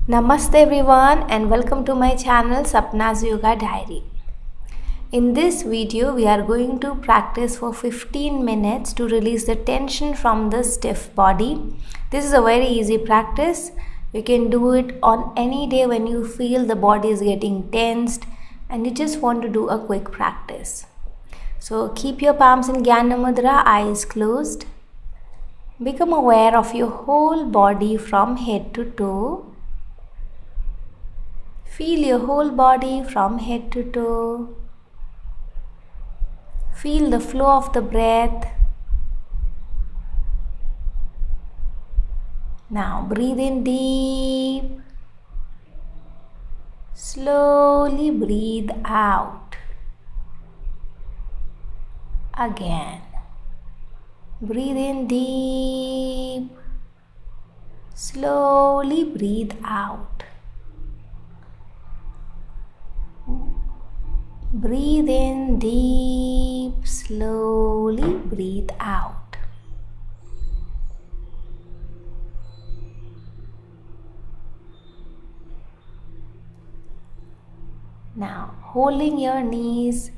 Namaste everyone and welcome to my channel Sapna's Yoga Diary. In this video we are going to practice for 15 minutes to release the tension from the stiff body. This is a very easy practice. You can do it on any day when you feel the body is getting tensed and you just want to do a quick practice. So keep your palms in Jnana Mudra, eyes closed. Become aware of your whole body from head to toe. Feel your whole body from head to toe. Feel the flow of the breath. Now breathe in deep. Slowly breathe out. Again. Breathe in deep. Slowly breathe out. Breathe in deep, slowly breathe out. Now, holding your knees,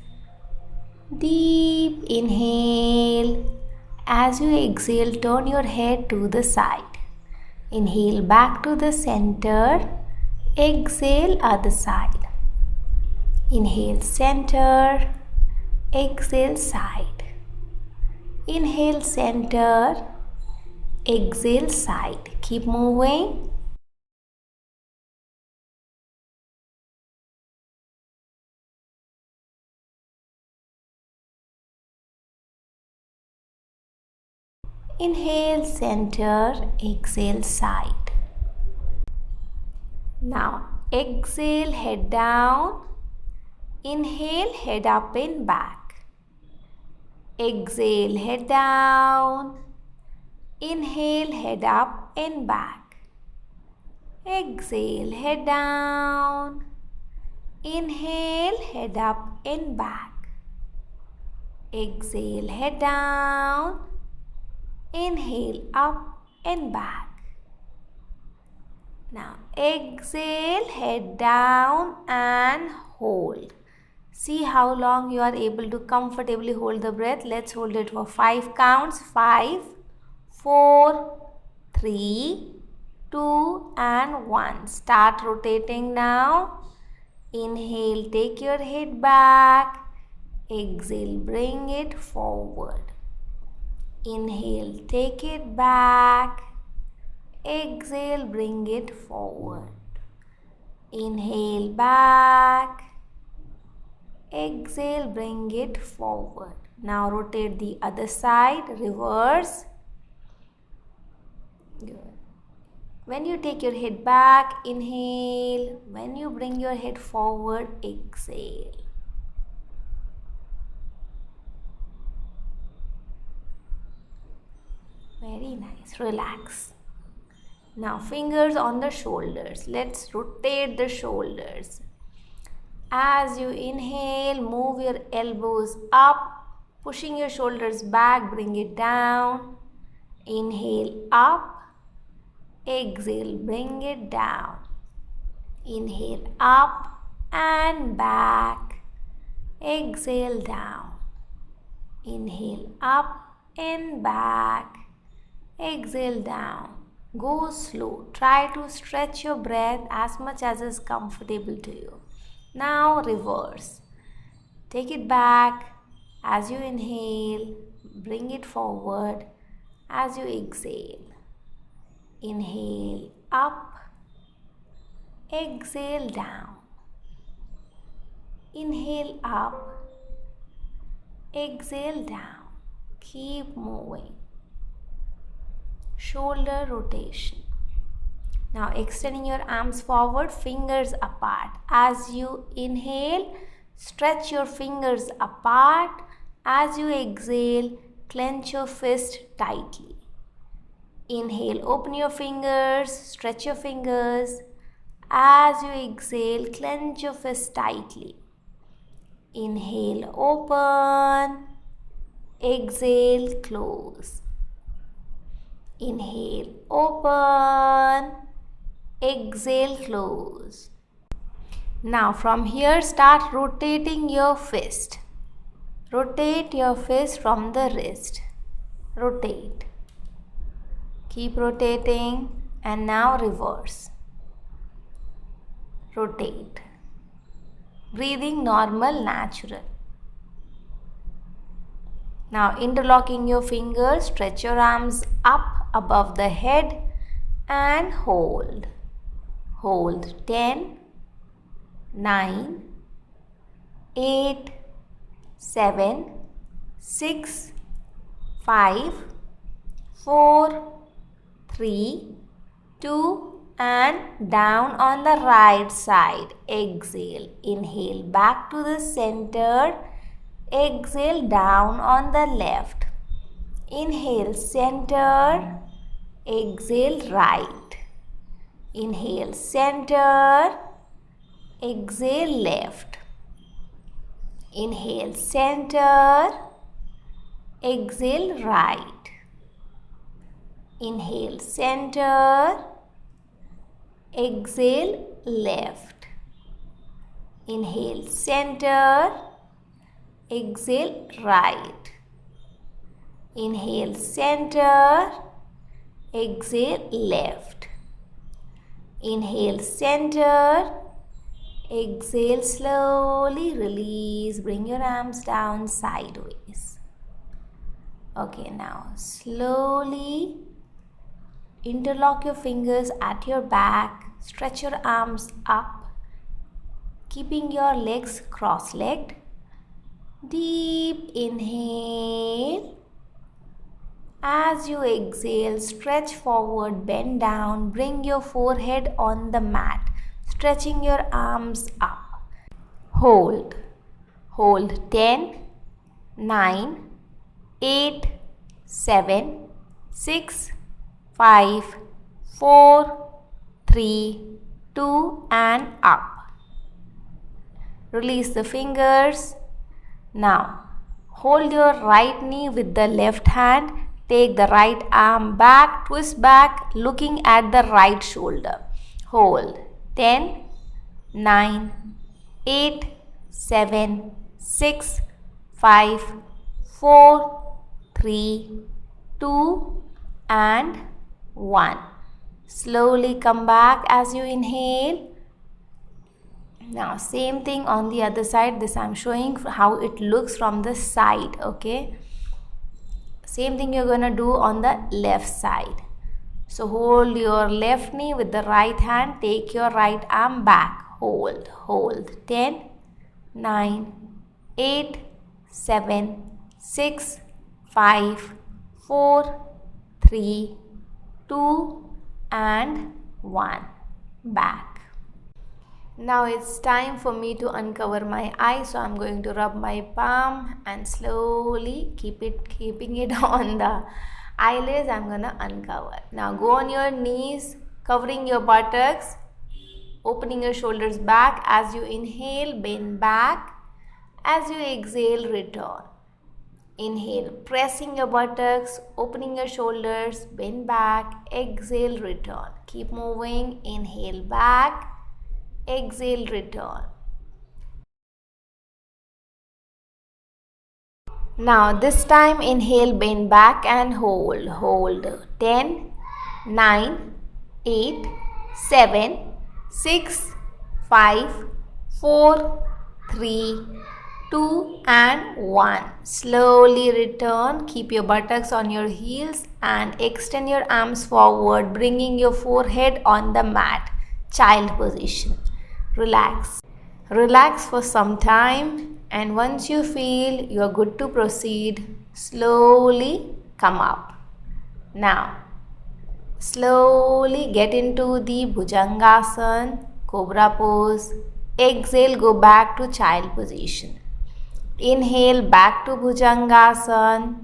deep inhale. As you exhale, turn your head to the side. Inhale back to the center. Exhale, other side. Inhale center, exhale side. Inhale center, exhale side. Keep moving. Inhale center, exhale side. Now exhale, head down. Inhale, head up and back. Exhale, head down. Inhale, head up and back. Exhale, head down. Inhale, head up and back. Exhale, head down. Inhale, up and back. Now exhale, head down and hold. See how long you are able to comfortably hold the breath. Let's hold it for 5 counts. 5, 4, 3, 2 and 1. Start rotating now. Inhale, take your head back. Exhale, bring it forward. Inhale, take it back. Exhale, bring it forward. Inhale, back. Exhale, bring it forward. Now rotate the other side, reverse. Good. When you take your head back, inhale. When you bring your head forward, exhale. Very nice. Relax. Now fingers on the shoulders. Let's rotate the shoulders. As you inhale, move your elbows up, pushing your shoulders back, bring it down. Inhale up, exhale, bring it down. Inhale up and back, exhale down. Inhale up and back, exhale down. Go slow. Try to stretch your breath as much as is comfortable to you. Now reverse. Take it back. As you inhale, bring it forward. As you exhale, inhale up, exhale down. Inhale up, exhale down. Keep moving. Shoulder rotation. Now extending your arms forward, fingers apart. As you inhale, stretch your fingers apart. As you exhale, clench your fist tightly. Inhale, open your fingers, stretch your fingers. As you exhale, clench your fist tightly. Inhale, open. Exhale, close. Inhale, open. exhale, close. Now from here start rotating your fist. Rotate your fist from the wrist. Rotate. Keep rotating and now reverse. Rotate. Breathing normal, natural. Now interlocking your fingers, stretch your arms up above the head and hold. Hold 10, 9, 8, 7, 6, 5, 4, 3, 2 and down on the right side. Exhale. Inhale back to the center. Exhale down on the left. Inhale center. Exhale right. Inhale center. Exhale left. Inhale center. Exhale right. Inhale center. Exhale left. Inhale center. Exhale right. Inhale center. Exhale left. Inhale center. Exhale slowly, release. Bring your arms down sideways. Okay, now slowly interlock your fingers at your back. Stretch your arms up, keeping your legs cross-legged. Deep inhale. As you exhale, stretch forward, bend down, bring your forehead on the mat, stretching your arms up. Hold. Hold 10, 9, 8, 7, 6, 5, 4, 3, 2 and up. Release the fingers. Now, hold your right knee with the left hand. Take the right arm back, twist back, looking at the right shoulder. Hold. 10, 9, 8, 7, 6, 5, 4, 3, 2 and 1. Slowly come back as you inhale. Now same thing on the other side. This I am showing how it looks from the side. Okay. Same thing you're going to do on the left side. So hold your left knee with the right hand. Take your right arm back. Hold. Hold. 10, 9, 8, 7, 6, 5, 4, 3, 2 and 1. Back. Now it's time for me to uncover my eye, so I'm going to rub my palm and slowly keeping it on the eyelids. I'm gonna uncover. Now go on your knees, covering your buttocks, opening your shoulders back. As you inhale, bend back. As you exhale, return. Inhale, pressing your buttocks, opening your shoulders, bend back. Exhale, return. Keep moving. Inhale back. Exhale, return. Now this time inhale, bend back and hold. Hold. 10, 9, 8, 7, 6, 5, 4, 3, 2 and 1. Slowly return. Keep your buttocks on your heels and extend your arms forward, bringing your forehead on the mat. Child position. Relax. Relax for some time, and once you feel you are good to proceed, slowly come up. Now, slowly get into the Bhujangasana, Cobra pose. Exhale, go back to child position. Inhale, back to Bhujangasana.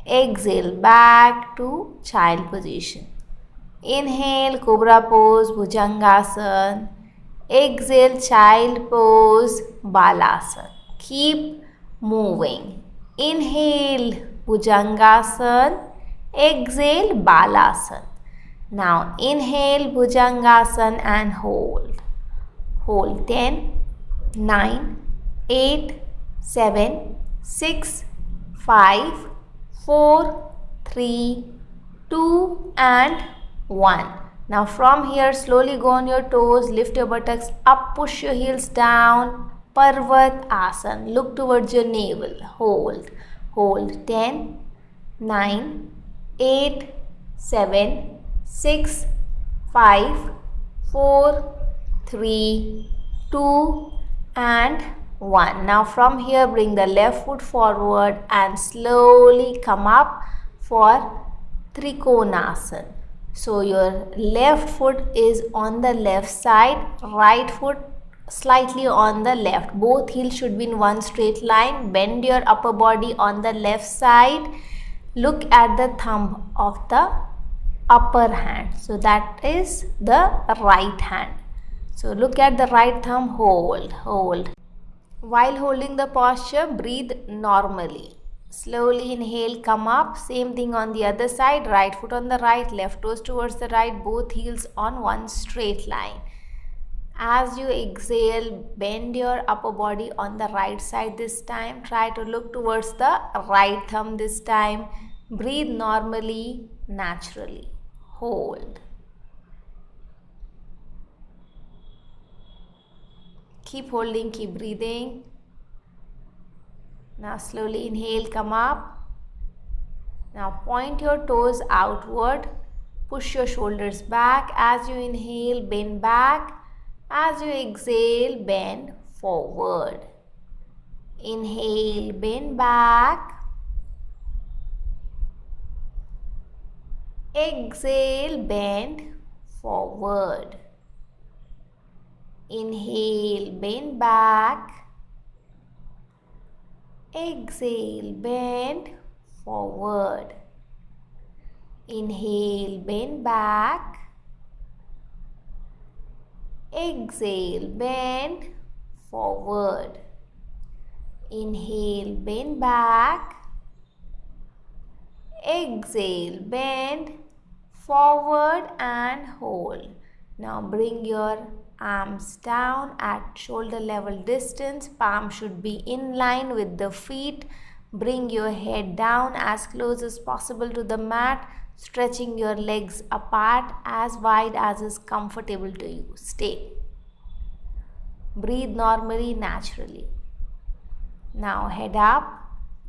Exhale, back to child position. Inhale, Cobra pose, Bhujangasana. Exhale, child pose, Balasana. Keep moving. Inhale, Bhujangasana. Exhale, Balasana. Now inhale Bhujangasana and hold. Hold 10, 9, 8, 7, 6, 5, 4, 3, 2 and 1. Now from here slowly go on your toes, lift your buttocks up, push your heels down, Parvat Asana. Look towards your navel. Hold. Hold 10, 9, 8, 7, 6, 5, 4, 3, 2 and 1. Now from here bring the left foot forward and slowly come up for Trikonasana. So your left foot is on the left side, right foot slightly on the left. Both heels should be in one straight line. Bend your upper body on the left side. Look at the thumb of the upper hand. So that is the right hand. So look at the right thumb, hold, hold. While holding the posture, breathe normally. Slowly inhale, come up. Same thing on the other side. Right foot on the right, left toes towards the right, both heels on one straight line. As you exhale, bend your upper body on the right side this time. Try to look towards the right thumb this time. Breathe normally, naturally. Hold. Keep holding, keep breathing. Now slowly inhale, come up. Now point your toes outward. Push your shoulders back. As you inhale, bend back. As you exhale, bend forward. Inhale, bend back. Exhale, bend forward. Inhale, bend back. Exhale, bend forward. Inhale, bend back. Exhale, bend forward. Inhale, bend back. Exhale, bend forward and hold. Now bring your arms down at shoulder level distance. Palm should be in line with the feet. Bring your head down as close as possible to the mat, stretching your legs apart as wide as is comfortable to you. Stay. Breathe normally, naturally. Now head up.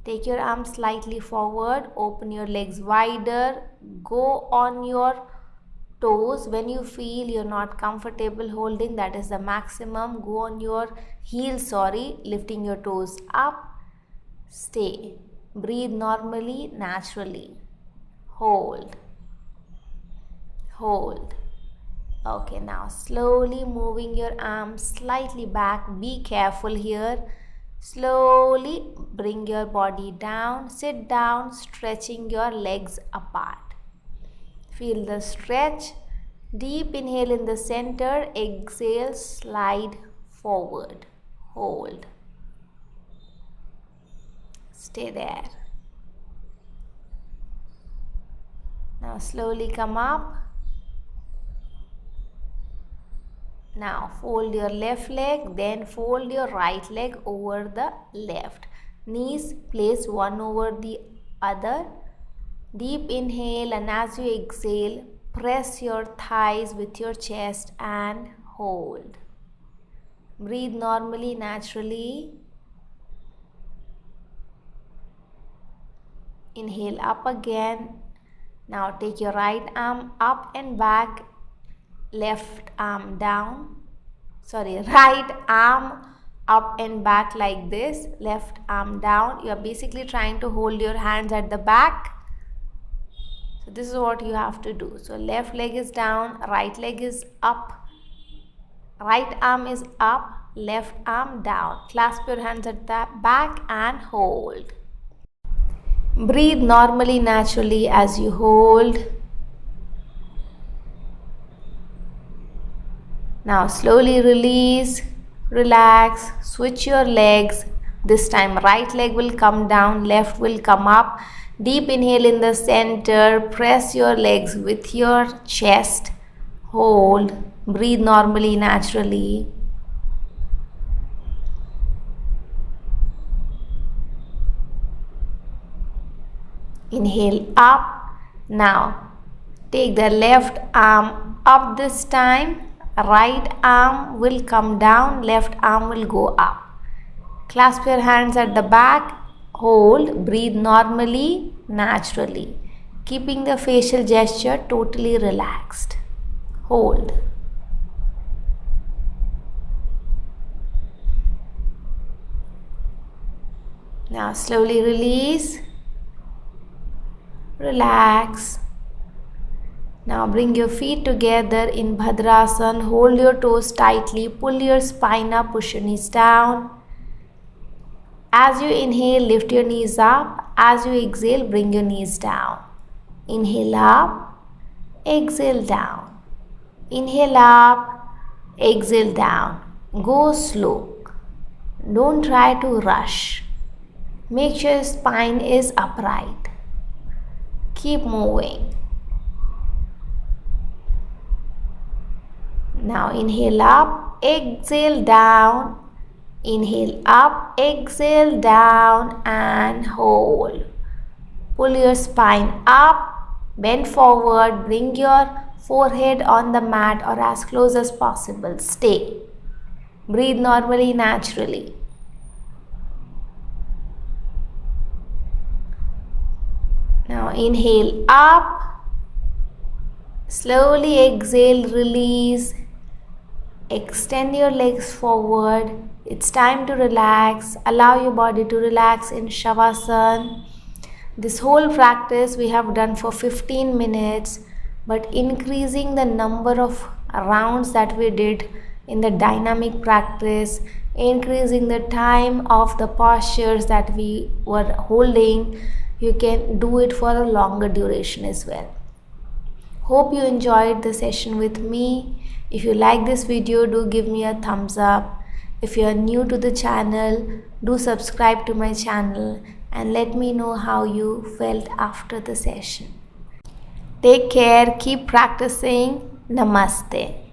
Take your arms slightly forward. Open your legs wider. Go on your toes. When you feel you're not comfortable holding, that is the maximum. Go on your heels, lifting your toes up. Stay. Breathe normally, naturally. Hold. Hold. Okay, now slowly moving your arms slightly back. Be careful here. Slowly bring your body down. Sit down, stretching your legs apart. Feel the stretch. Deep inhale in the center. Exhale, slide forward. Hold. Stay there. Now slowly come up. Now fold your left leg, then fold your right leg over the left. Knees place one over the other. Deep inhale, and as you exhale, press your thighs with your chest and hold. Breathe normally, naturally. Inhale up again. Now take your right arm up and back, left arm down. Right arm up and back like this, left arm down. You are basically trying to hold your hands at the back. So this is what you have to do. So left leg is down, right leg is up, right arm is up, left arm down. Clasp your hands at the back and hold. Breathe normally, naturally as you hold. Now slowly release, relax, switch your legs. This time right leg will come down, left will come up. Deep inhale in the center. Press your legs with your chest. Hold. Breathe normally, naturally. Inhale up. Now, take the left arm up this time. Right arm will come down. Left arm will go up. Clasp your hands at the back. Hold. Breathe normally, naturally. Keeping the facial gesture totally relaxed. Hold. Now slowly release. Relax. Now bring your feet together in Bhadrasana. Hold your toes tightly. Pull your spine up. Push your knees down. As you inhale, lift your knees up. As you exhale, bring your knees down. Inhale up. Exhale down. Inhale up. Exhale down. Go slow. Don't try to rush. Make sure your spine is upright. Keep moving. Now inhale up, exhale down. Inhale up, exhale down and hold. Pull your spine up, bend forward, bring your forehead on the mat or as close as possible. Stay. Breathe normally, naturally. Now inhale up, slowly exhale, release. Extend your legs forward. It's time to relax. Allow your body to relax in Shavasana. This whole practice we have done for 15 minutes, but increasing the number of rounds that we did in the dynamic practice, increasing the time of the postures that we were holding, you can do it for a longer duration as well. Hope you enjoyed the session with me. If you like this video, do give me a thumbs up. If you are new to the channel, do subscribe to my channel and let me know how you felt after the session. Take care, keep practicing. Namaste.